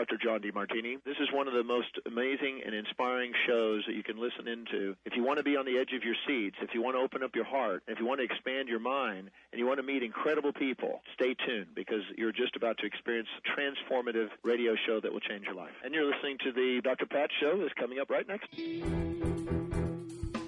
Dr. John Demartini. This is one of the most amazing and inspiring shows that you can listen into. If you want to be on the edge of your seats, if you want to open up your heart, if you want to expand your mind, and you want to meet incredible people, stay tuned because you're just about to experience a transformative radio show that will change your life. And you're listening to the Dr. Pat Show that's coming up right next.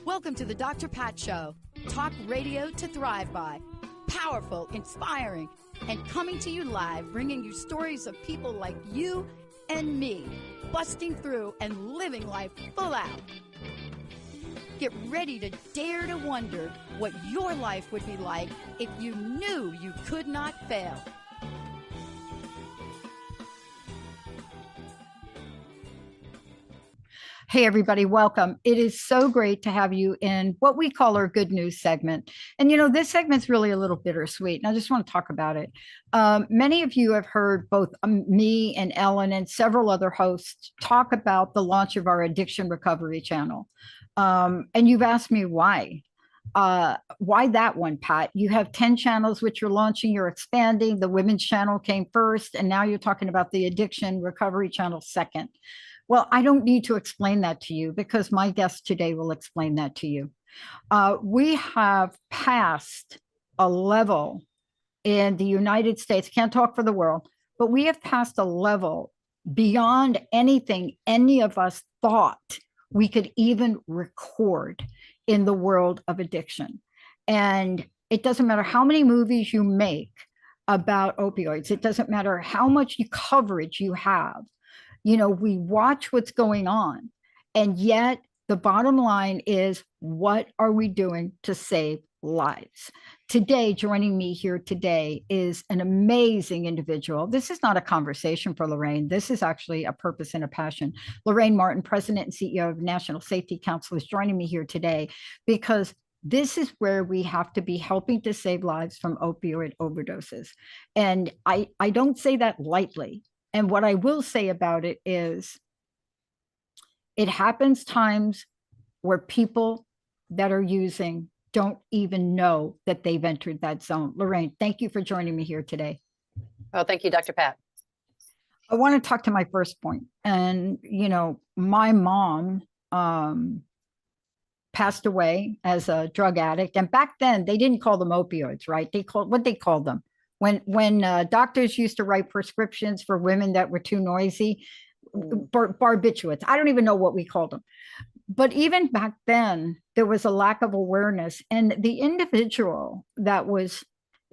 Welcome to the Dr. Pat Show. Talk radio to thrive by. Powerful, inspiring, and coming to you live, bringing you stories of people like you and me, busting through and living life full out. Get ready to dare to wonder what your life would be like if you knew you could not fail. Hey, everybody, welcome. It is so great to have you in what we call our good news segment. And, you know, this segment's really a little bittersweet, and I just want to talk about it. Many of you have heard both me and Ellen and several other hosts talk about the launch of our addiction recovery channel. And you've asked me why. Why that one, Pat? You have 10 channels which you're launching, you're expanding. The women's channel came first, and now you're talking about the addiction recovery channel second. Well, I don't need to explain that to you because my guest today will explain that to you. We have passed a level in the United States, can't talk for the world, but we have passed a level beyond anything any of us thought we could even record in the world of addiction. And it doesn't matter how many movies you make about opioids. It doesn't matter how much coverage you have. You know, we watch what's going on, and yet the bottom line is, what are we doing to save lives? Today, joining me here today is an amazing individual. This is not a conversation for Lorraine. This is actually a purpose and a passion. Lorraine Martin, President and CEO of National Safety Council, is joining me here today because this is where we have to be helping to save lives from opioid overdoses. And I don't say that lightly. And what I will say about it is it happens times where people that are using don't even know that they've entered that zone. Lorraine, thank you for joining me here today. Oh, thank you, Dr. Pat. I want to talk to my first point. And, you know, my mom passed away as a drug addict. And back then they didn't call them opioids, right? They called them. When doctors used to write prescriptions for women that were too noisy, barbiturates, I don't even know what we called them. But even back then, there was a lack of awareness. And the individual that was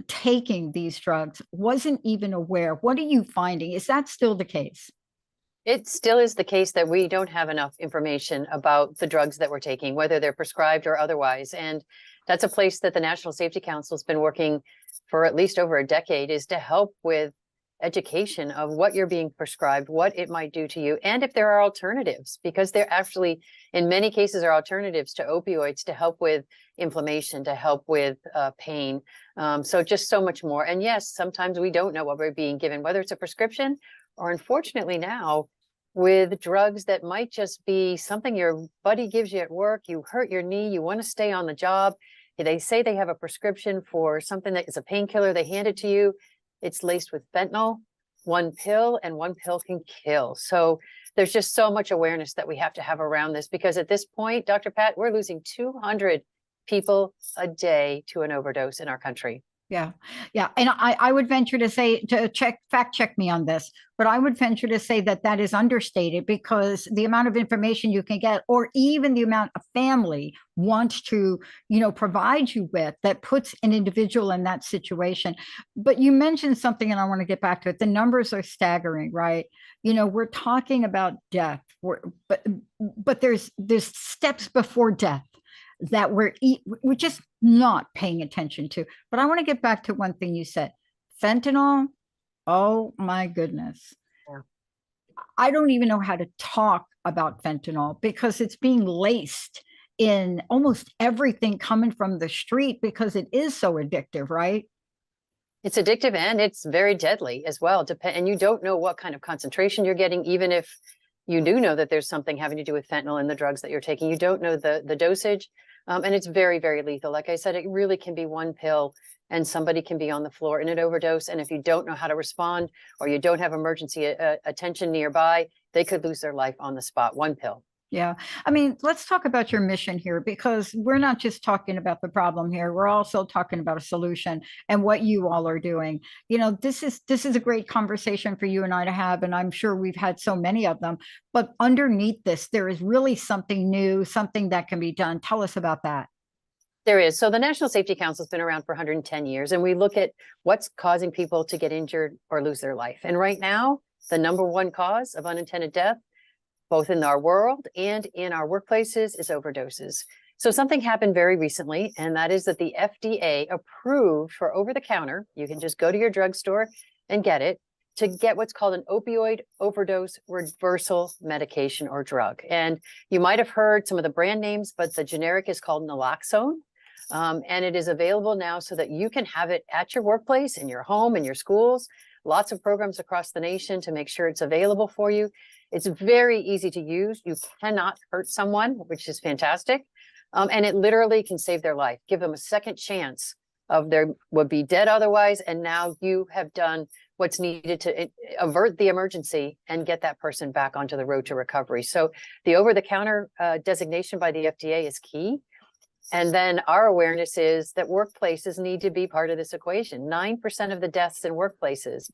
taking these drugs wasn't even aware. What are you finding? Is that still the case? It still is the case that we don't have enough information about the drugs that we're taking, whether they're prescribed or otherwise. And that's a place that the National Safety Council has been working for at least over a decade, is to help with education of what you're being prescribed, what it might do to you, and if there are alternatives, because there actually, in many cases, are alternatives to opioids to help with inflammation, to help with pain. So just so much more. And yes, sometimes we don't know what we're being given, whether it's a prescription or, unfortunately now, with drugs that might just be something your buddy gives you at work. You hurt your knee, you want to stay on the job. They say they have a prescription for something that is a painkiller. They hand it to you. It's laced with fentanyl, one pill, and one pill can kill. So there's just so much awareness that we have to have around this, because at this point, Dr. Pat, we're losing 200 people a day to an overdose in our country. Yeah. And I would venture to say, fact check me on this, but I would venture to say that that is understated, because the amount of information you can get, or even the amount a family wants to, provide you with, that puts an individual in that situation. But you mentioned something, and I want to get back to it. The numbers are staggering, right? We're talking about death, but there's steps before death that we're just not paying attention to. But I want to get back to one thing you said. Fentanyl, oh my goodness. Yeah. I don't even know how to talk about fentanyl, because it's being laced in almost everything coming from the street, because it is so addictive, right? It's addictive, and it's very deadly as well. And you don't know what kind of concentration you're getting, even if you do know that there's something having to do with fentanyl in the drugs that you're taking. You don't know the dosage. And it's very, very lethal. Like I said, it really can be one pill and somebody can be on the floor in an overdose. And if you don't know how to respond or you don't have emergency attention nearby, they could lose their life on the spot. One pill. Yeah. I mean, let's talk about your mission here, because we're not just talking about the problem here. We're also talking about a solution and what you all are doing. You know, this is a great conversation for you and I to have, and I'm sure we've had so many of them. But underneath this, there is really something new, something that can be done. Tell us about that. There is. So the National Safety Council has been around for 110 years, and we look at what's causing people to get injured or lose their life. And right now, the number one cause of unintended death, both in our world and in our workplaces, is overdoses. So something happened very recently, and that is that the FDA approved for over-the-counter, you can just go to your drugstore and get it, to get what's called an opioid overdose reversal medication or drug. And you might have heard some of the brand names, but the generic is called naloxone. And it is available now so that you can have it at your workplace, in your home, in your schools. Lots of programs across the nation to make sure it's available for you. It's very easy to use. You cannot hurt someone, which is fantastic. And it literally can save their life, give them a second chance of their would be dead otherwise. And now you have done what's needed to avert the emergency and get that person back onto the road to recovery. So the over-the-counter designation by the FDA is key. And then our awareness is that workplaces need to be part of this equation. 9% of the deaths in workplaces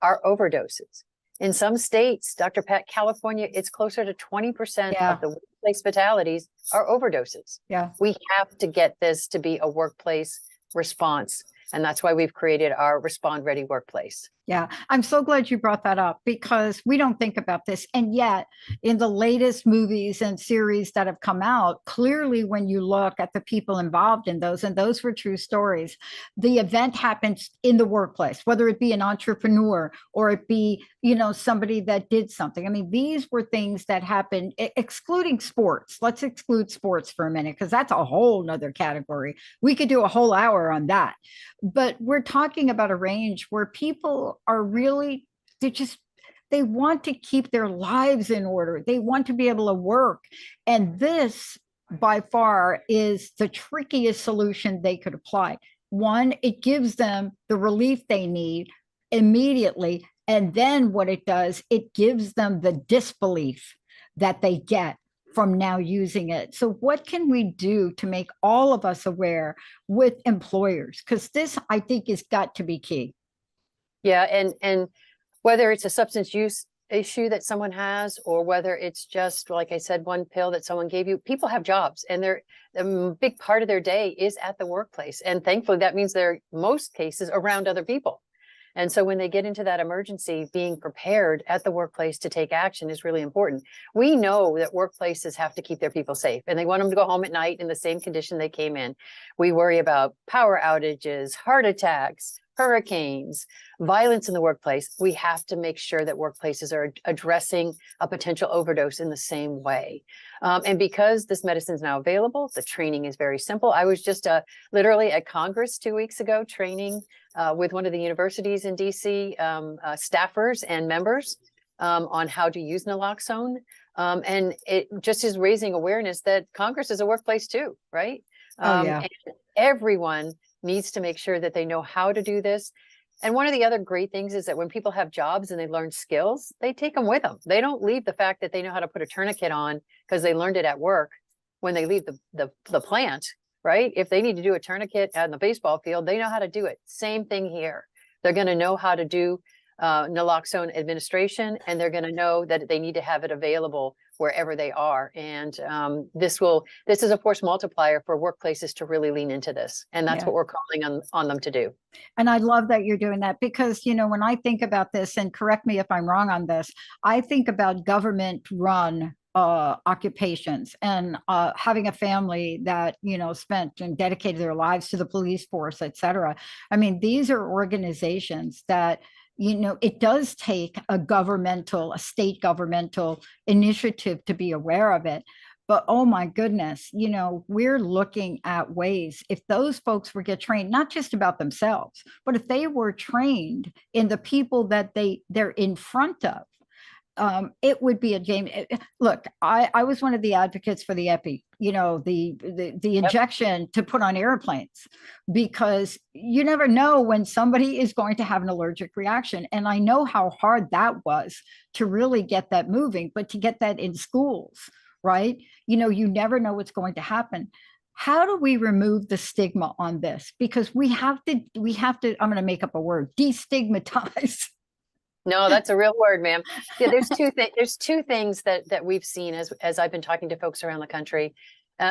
are overdoses. In some states, Dr. Pat, California, it's closer to 20% of the workplace fatalities are overdoses. Yeah. We have to get this to be a workplace response. And that's why we've created our Respond Ready Workplace. Yeah, I'm so glad you brought that up, because we don't think about this. And yet, in the latest movies and series that have come out, clearly when you look at the people involved in those, and those were true stories, the event happens in the workplace, whether it be an entrepreneur or it be, you know, somebody that did something. I mean, these were things that happened, excluding sports. Let's exclude sports for a minute, because that's a whole nother category. We could do a whole hour on that. But we're talking about a range where people are really, they want to keep their lives in order. They want to be able to work. And this by far is the trickiest solution they could apply. One, it gives them the relief they need immediately. And then what it does, it gives them the disbelief that they get from now using it. So what can we do to make all of us aware with employers? Because this, I think, has got to be key. Yeah, and whether it's a substance use issue that someone has, or whether it's just, like I said, one pill that someone gave you, people have jobs, and a big part of their day is at the workplace. And thankfully, that means they're, most cases, around other people. And so when they get into that emergency, being prepared at the workplace to take action is really important. We know that workplaces have to keep their people safe, and they want them to go home at night in the same condition they came in. We worry about power outages, heart attacks, hurricanes, violence in the workplace. We have to make sure that workplaces are addressing a potential overdose in the same way. And because this medicine is now available, the training is very simple. I was just literally at Congress 2 weeks ago training with one of the universities in DC, staffers and members on how to use naloxone. And it just is raising awareness that Congress is a workplace too, right? And everyone needs to make sure that they know how to do this. And one of the other great things is that when people have jobs and they learn skills, they take them with them. They don't leave the fact that they know how to put a tourniquet on because they learned it at work when they leave the plant, right? If they need to do a tourniquet on the baseball field, they know how to do it. Same thing here. They're going to know how to do naloxone administration, and they're going to know that they need to have it available wherever they are. And this is a force multiplier for workplaces to really lean into this. And that's what we're calling on them to do. And I love that you're doing that, because, you know, when I think about this, and correct me if I'm wrong on this, I think about government run occupations, and having a family that, you know, spent and dedicated their lives to the police force, et cetera. I mean, these are organizations that, you know, it does take a state governmental initiative to be aware of it. But oh my goodness, you know, we're looking at ways, if those folks were get trained, not just about themselves, but if they were trained in the people that they're in front of, it would be a game. Look, I was one of the advocates for the epi, the injection to put on airplanes, because you never know when somebody is going to have an allergic reaction. And I know how hard that was to really get that moving, but to get that in schools, right? You never know what's going to happen. How do we remove the stigma on this? Because we have to, I'm going to make up a word, destigmatize. No, that's a real word, ma'am. Yeah, there's two things that we've seen as I've been talking to folks around the country.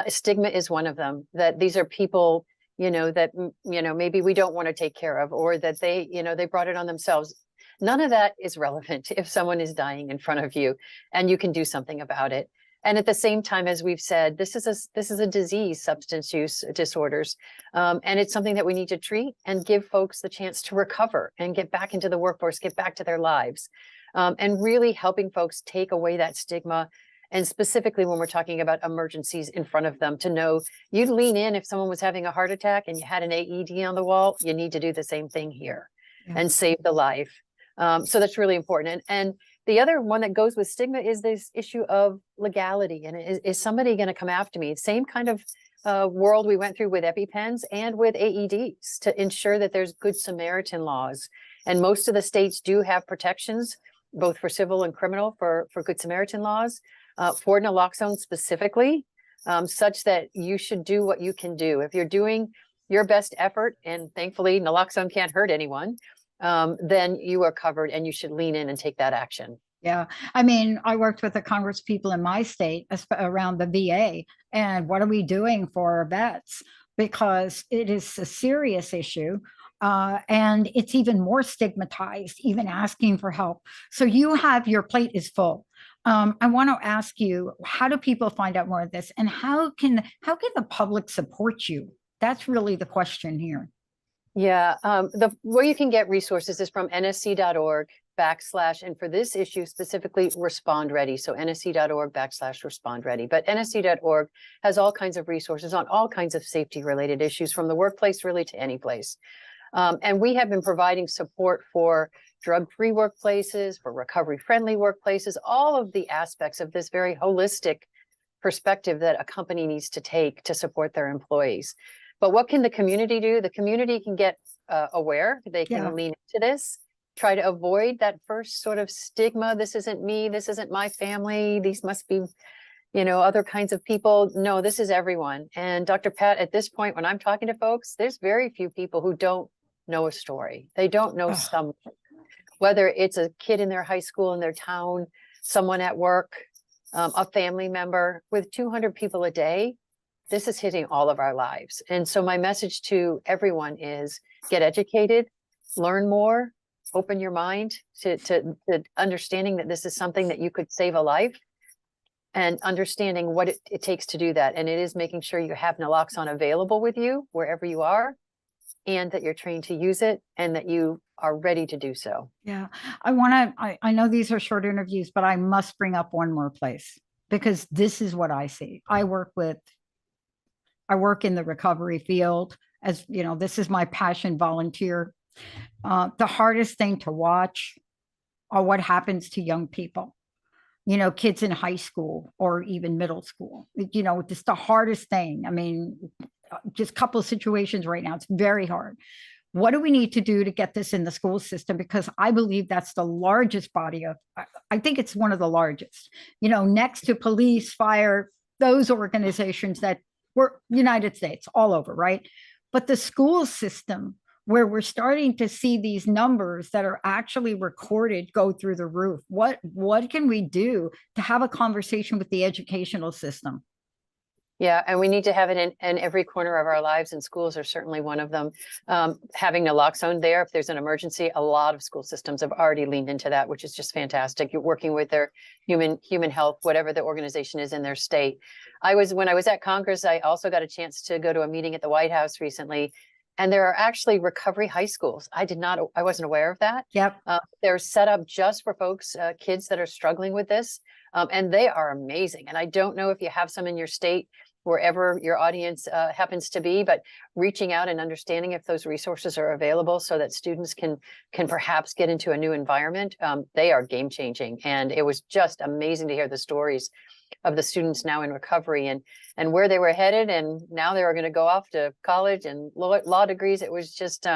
Stigma is one of them, that these are people, that, maybe we don't want to take care of, or that they brought it on themselves. None of that is relevant if someone is dying in front of you and you can do something about it. And at the same time, as we've said, this is a disease, substance use disorders. And it's something that we need to treat and give folks the chance to recover and get back into the workforce, get back to their lives. And really helping folks take away that stigma. And specifically when we're talking about emergencies in front of them, to know you'd lean in if someone was having a heart attack and you had an AED on the wall, you need to do the same thing here and save the life. So that's really important. And the other one that goes with stigma is this issue of legality. And is somebody going to come after me? Same kind of world we went through with EpiPens and with AEDs, to ensure that there's Good Samaritan laws. And most of the states do have protections, both for civil and criminal, for Good Samaritan laws, for naloxone specifically, such that you should do what you can do. If you're doing your best effort, and thankfully naloxone can't hurt anyone, then you are covered and you should lean in and take that action. Yeah. I mean, I worked with the Congress people in my state around the VA, and what are we doing for our vets? Because it is a serious issue. And it's even more stigmatized, even asking for help. So your plate is full. I want to ask you, how do people find out more of this, and how can the public support you? That's really the question here. Yeah, where you can get resources is from nsc.org / and for this issue specifically, Respond Ready. So nsc.org / Respond Ready. But nsc.org has all kinds of resources on all kinds of safety related issues, from the workplace really to any place. And we have been providing support for drug-free workplaces, for recovery-friendly workplaces, all of the aspects of this very holistic perspective that a company needs to take to support their employees. But what can the community do? The community can get aware. They can lean into this, try to avoid that first sort of stigma. This isn't me. This isn't my family. These must be, other kinds of people. No, this is everyone. And Dr. Pat, at this point, when I'm talking to folks, there's very few people who don't know a story. They don't know someone, whether it's a kid in their high school, in their town, someone at work, a family member. With 200 people a day, this is hitting all of our lives. And so my message to everyone is get educated, learn more, open your mind to understanding that this is something that you could save a life, and understanding what it takes to do that. And it is making sure you have naloxone available with you wherever you are, and that you're trained to use it, and that you are ready to do so. Yeah, I know these are short interviews, but I must bring up one more place, because this is what I see. I work in the recovery field, as this is my passion, volunteer. The hardest thing to watch are what happens to young people, kids in high school or even middle school. Just the hardest thing. I mean, just a couple of situations right now. It's very hard. What do we need to do to get this in the school system? Because I believe that's the largest body of, I think it's one of the largest, next to police, fire, those organizations that were United States all over, right? But the school system, where we're starting to see these numbers that are actually recorded go through the roof. What can we do to have a conversation with the educational system? Yeah, and we need to have it in every corner of our lives, and schools are certainly one of them. Having naloxone there, if there's an emergency, a lot of school systems have already leaned into that, which is just fantastic. You're working with their human health, whatever the organization is in their state. When I was at Congress, I also got a chance to go to a meeting at the White House recently. And there are actually recovery high schools. I wasn't aware of that. Yep. They're set up just for folks, kids that are struggling with this. And they are amazing. And I don't know if you have some in your state. wherever your audience happens to be, but reaching out and understanding if those resources are available so that students can perhaps get into a new environment. They are game changing. And it was just amazing to hear the stories of the students now in recovery and where they were headed. And now they were going to go off to college and law degrees. It was just,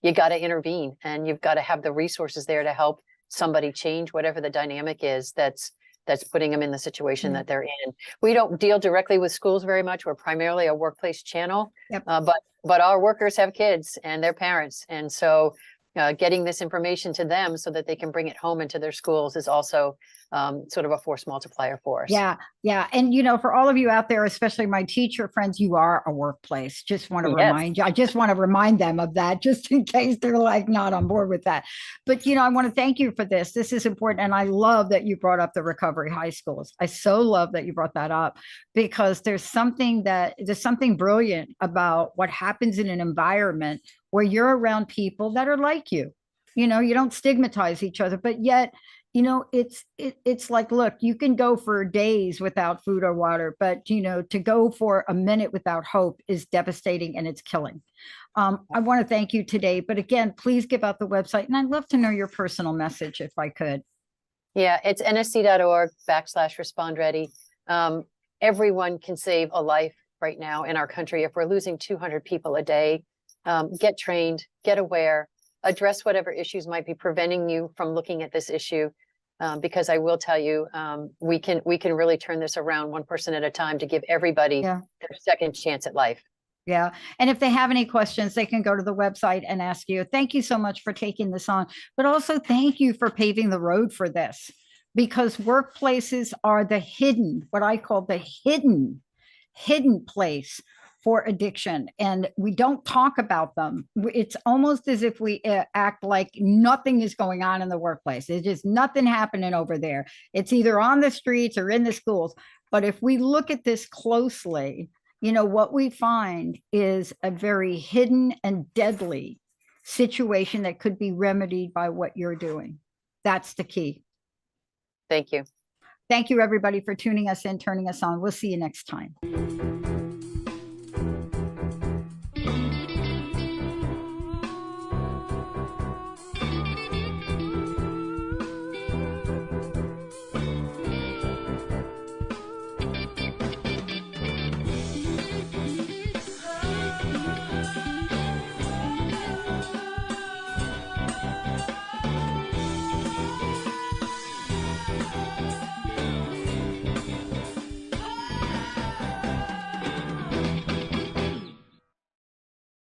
you got to intervene, and you've got to have the resources there to help somebody change whatever the dynamic is that's putting them in the situation that they're in. We don't deal directly with schools very much. We're primarily a workplace channel, Yep. But our workers have kids and their parents. And so getting this information to them so that they can bring it home into their schools is also sort of a force multiplier for us. Yeah. Yeah. And, for all of you out there, especially my teacher friends, you are a workplace. Just want to remind you, I just want to remind them of that, just in case they're like not on board with that. But, I want to thank you for this. This is important. And I love that you brought up the recovery high schools. I so love that you brought that up, because there's something brilliant about what happens in an environment where you're around people that are like you. You don't stigmatize each other, but yet, it's like, look, you can go for days without food or water, but, to go for a minute without hope is devastating, and it's killing. I want to thank you today, but again, please give out the website, and I'd love to know your personal message if I could. Yeah, it's nsc.org/respond ready. Everyone can save a life right now in our country. If we're losing 200 people a day, get trained, get aware, address whatever issues might be preventing you from looking at this issue. Because I will tell you, we can really turn this around one person at a time to give everybody their second chance at life. Yeah. And if they have any questions, they can go to the website and ask you. Thank you so much for taking this on, but also thank you for paving the road for this, because workplaces are what I call the hidden place for addiction, and we don't talk about them. It's almost as if we act like nothing is going on in the workplace. There's just nothing happening over there. It's either on the streets or in the schools. But if we look at this closely, what we find is a very hidden and deadly situation that could be remedied by what you're doing. That's the key. Thank you. Thank you, everybody, for tuning us in, turning us on. We'll see you next time.